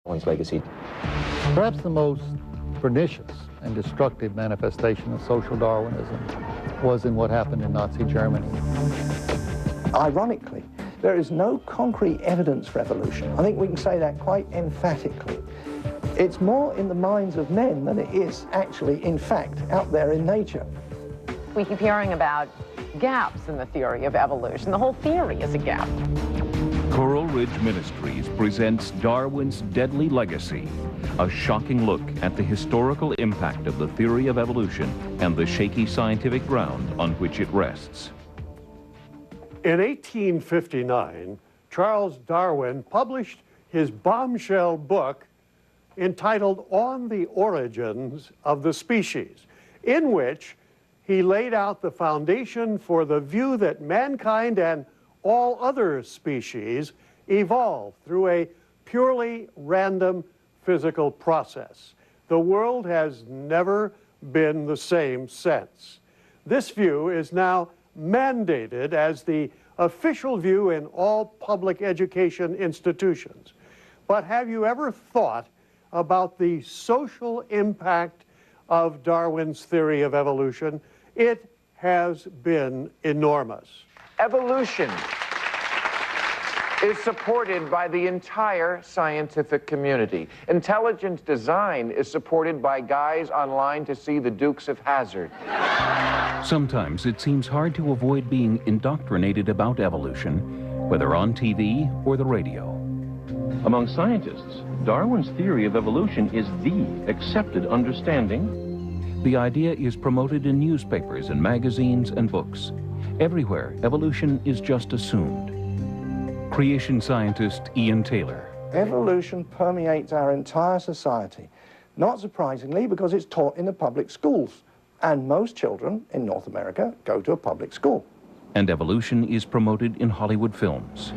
Darwin's legacy. Perhaps the most pernicious and destructive manifestation of social Darwinism was in what happened in Nazi Germany. Ironically, there is no concrete evidence for evolution. I think we can say that quite emphatically. It's more in the minds of men than it is actually, in fact, out there in nature. We keep hearing about gaps in the theory of evolution. The whole theory is a gap. Coral Ridge Ministries presents Darwin's Deadly Legacy, a shocking look at the historical impact of the theory of evolution and the shaky scientific ground on which it rests. In 1859, Charles Darwin published his bombshell book entitled On the Origins of the Species, in which he laid out the foundation for the view that mankind and all other species evolved through a purely random physical process. The world has never been the same since. This view is now mandated as the official view in all public education institutions. But have you ever thought about the social impact of Darwin's theory of evolution? It has been enormous. Evolution is supported by the entire scientific community. Intelligent design is supported by guys online to see the Dukes of Hazzard. Sometimes it seems hard to avoid being indoctrinated about evolution, whether on TV or the radio. Among scientists, Darwin's theory of evolution is the accepted understanding. The idea is promoted in newspapers and magazines and books. Everywhere, evolution is just assumed. Creation scientist Ian Taylor. Evolution permeates our entire society, not surprisingly because it's taught in the public schools, and most children in North America go to a public school. And evolution is promoted in Hollywood films.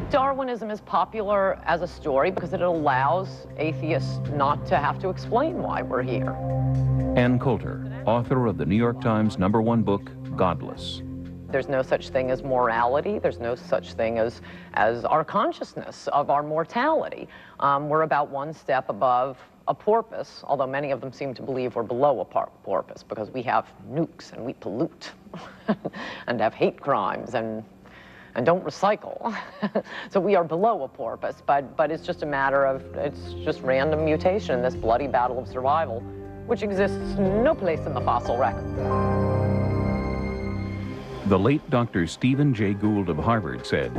Darwinism is popular as a story because it allows atheists not to have to explain why we're here. Ann Coulter, author of the New York Times #1 book, Godless. There's no such thing as morality. There's no such thing as our consciousness of our mortality. We're about one step above a porpoise, although many of them seem to believe we're below a porpoise because we have nukes and we pollute and have hate crimes and don't recycle. So we are below a porpoise, but it's just a matter of, it's just random mutation in this bloody battle of survival, which exists no place in the fossil record. The late Dr. Stephen Jay Gould of Harvard said,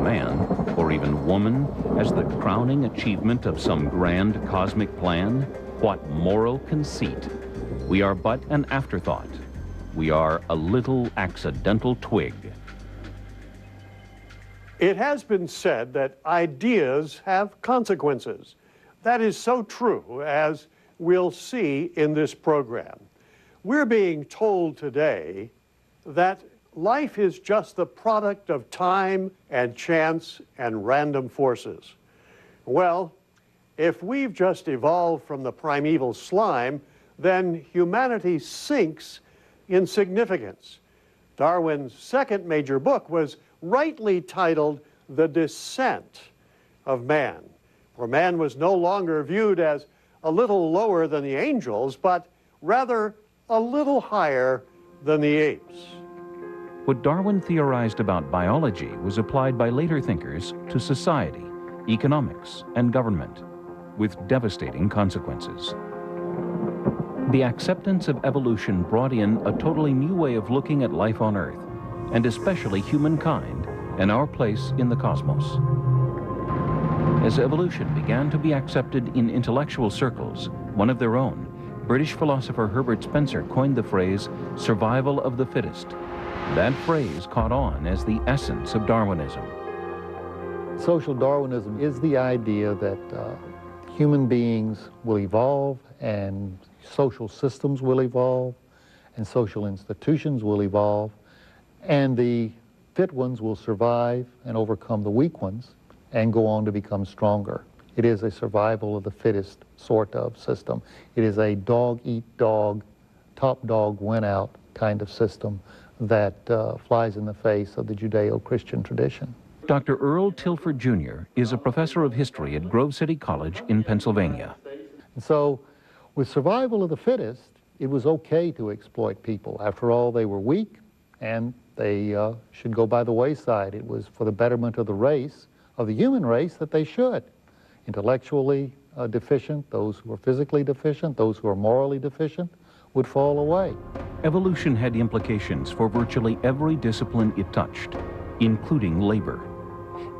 man, or even woman, as the crowning achievement of some grand cosmic plan, what moral conceit. We are but an afterthought. We are a little accidental twig. It has been said that ideas have consequences. That is so true, as we'll see in this program. We're being told today that life is just the product of time and chance and random forces. Well, if we've just evolved from the primeval slime, then humanity sinks in significance. Darwin's second major book was rightly titled The Descent of Man, where man was no longer viewed as a little lower than the angels, but rather a little higher than the apes. What Darwin theorized about biology was applied by later thinkers to society, economics, and government, with devastating consequences. The acceptance of evolution brought in a totally new way of looking at life on Earth, and especially humankind and our place in the cosmos. As evolution began to be accepted in intellectual circles, one of their own, British philosopher Herbert Spencer coined the phrase, survival of the fittest. That phrase caught on as the essence of Darwinism. Social Darwinism is the idea that human beings will evolve and social systems will evolve and social institutions will evolve, and the fit ones will survive and overcome the weak ones and go on to become stronger. It is a survival of the fittest sort of system. It is a dog-eat-dog top dog went out kind of system that flies in the face of the Judeo-Christian tradition. Dr. Earl Tilford Jr. is a professor of history at Grove City College in Pennsylvania. And so, with survival of the fittest, it was okay to exploit people. After all, they were weak, and they should go by the wayside. It was for the betterment of the race, of the human race, that they should. Intellectually deficient, those who are physically deficient, those who are morally deficient, would fall away. Evolution had implications for virtually every discipline it touched, including labor.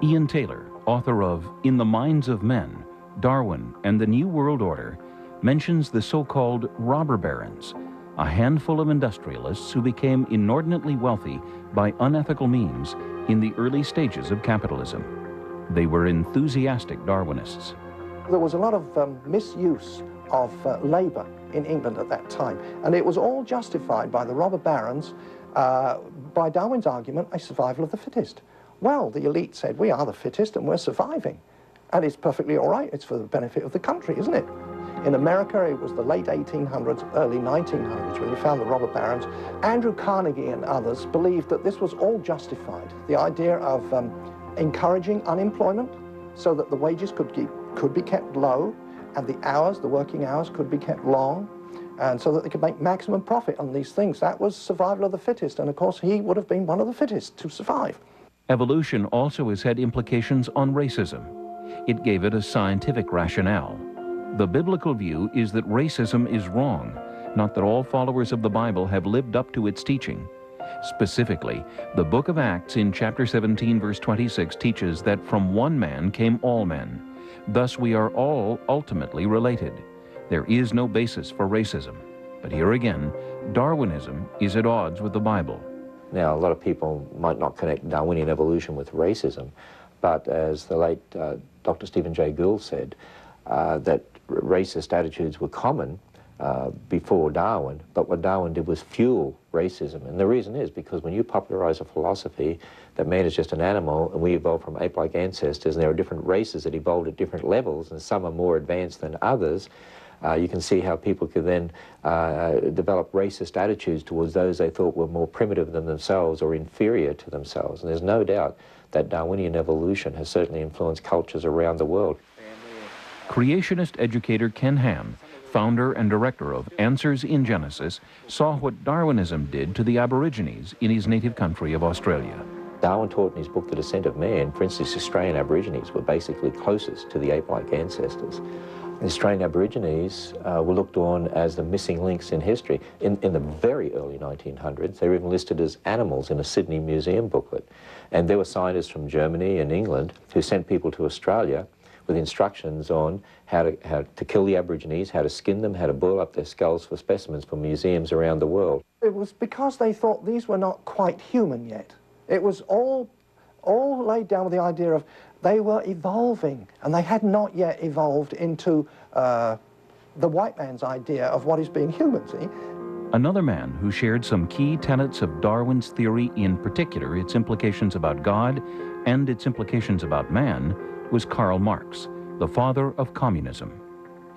Ian Taylor, author of In the Minds of Men, Darwin and the New World Order, mentions the so-called robber barons, a handful of industrialists who became inordinately wealthy by unethical means in the early stages of capitalism. They were enthusiastic Darwinists. There was a lot of misuse of labor in England at that time, and it was all justified by the robber barons, by Darwin's argument, a survival of the fittest. Well, the elite said, we are the fittest and we're surviving, and it's perfectly all right, it's for the benefit of the country, isn't it? In America, it was the late 1800s, early 1900s when you found the robber barons. Andrew Carnegie and others believed that this was all justified. The idea of encouraging unemployment so that the wages could be kept low, and the hours, the working hours, could be kept long, and so that they could make maximum profit on these things. That was survival of the fittest, and of course he would have been one of the fittest to survive. Evolution also has had implications on racism. It gave it a scientific rationale. The biblical view is that racism is wrong, not that all followers of the Bible have lived up to its teaching. Specifically, the book of Acts in chapter 17, verse 26 teaches that from one man came all men. Thus we are all ultimately related. There is no basis for racism. But here again, Darwinism is at odds with the Bible. Now, a lot of people might not connect Darwinian evolution with racism, but as the late Dr. Stephen Jay Gould said, that racist attitudes were common before Darwin, but what Darwin did was fuel racism. And the reason is because when you popularize a philosophy that man is just an animal and we evolved from ape-like ancestors, and there are different races that evolved at different levels, and some are more advanced than others, you can see how people could then develop racist attitudes towards those they thought were more primitive than themselves or inferior to themselves. And there's no doubt that Darwinian evolution has certainly influenced cultures around the world. Creationist educator Ken Ham, founder and director of Answers in Genesis, saw what Darwinism did to the Aborigines in his native country of Australia. Darwin taught in his book The Descent of Man, for instance, Australian Aborigines were basically closest to the ape-like ancestors. The Australian Aborigines were looked on as the missing links in history. In the very early 1900s, they were even listed as animals in a Sydney museum booklet. And there were scientists from Germany and England who sent people to Australia with instructions on how to kill the Aborigines, how to skin them, how to boil up their skulls for specimens for museums around the world. It was because they thought these were not quite human yet. It was all laid down with the idea of they were evolving, and they had not yet evolved into the white man's idea of what is being human, see? Another man who shared some key tenets of Darwin's theory, in particular its implications about God and its implications about man, was Karl Marx, the father of communism.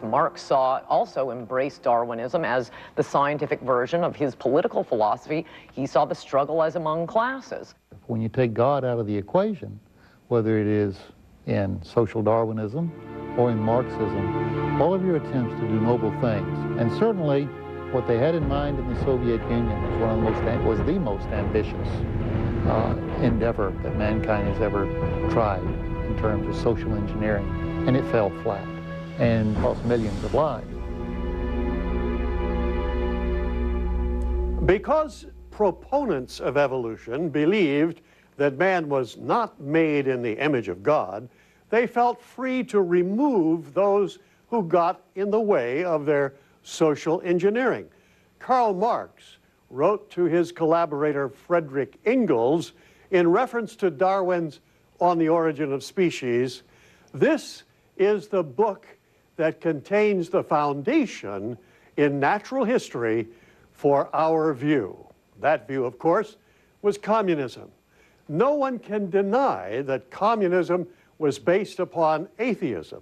Marx also embraced Darwinism as the scientific version of his political philosophy. He saw the struggle as among classes. When you take God out of the equation, whether it is in social Darwinism or in Marxism, all of your attempts to do noble things, and certainly what they had in mind in the Soviet Union was the most ambitious endeavor that mankind has ever tried in terms of social engineering, and it fell flat and cost millions of lives. Because proponents of evolution believed that man was not made in the image of God, they felt free to remove those who got in the way of their social engineering. Karl Marx wrote to his collaborator Frederick Engels in reference to Darwin's On the Origin of Species, "This is the book that contains the foundation in natural history for our view." That view, of course, was communism. No one can deny that communism was based upon atheism.